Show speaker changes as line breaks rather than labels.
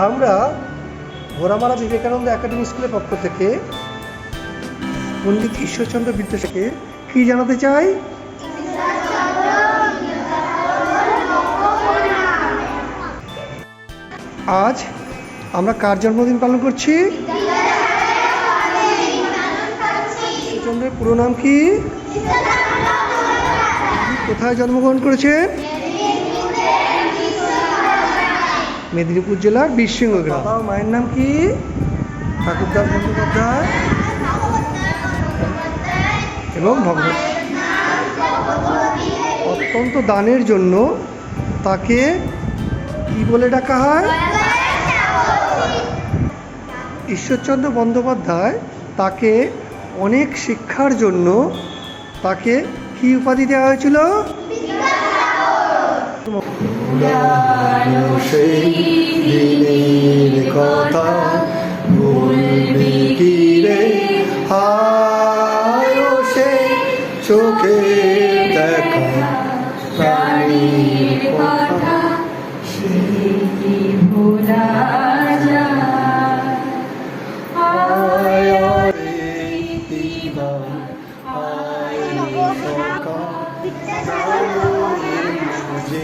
আমরা ঘোড়ামারা বিবেকানন্দ একাডেমি স্কুলের পক্ষ থেকে পণ্ডিত ঈশ্বরচন্দ্র বিদ্যাসাগরকে কি জানাতে চাই? আজ আমরা কার জন্মদিন পালন করছি? ঈশ্বরচন্দ্রের পুরো নাম কি? কোথায় জন্মগ্রহণ করেছেন? মেদিনীপুর জেলার বীরসিংহ গ্রাম। বাবা মায়ের নাম কি? ঠাকুরদাস বন্দ্যোপাধ্যায় এবং ভগবতী। অত্যন্ত দানের জন্য তাকে কি বলে ডাকা হয়? ঈশ্বরচন্দ্র বন্দ্যোপাধ্যায় তাকে অনেক শিক্ষার জন্য তাকে কি উপাধি দেওয়া হয়েছিল?
সেই দিনের কথা বলবি কি রে, হায় সে চোখে দেখা প্রাণীর কথা, সেই কি ভোলা যায়? হায় রে দিবান, হায় সকাল, যে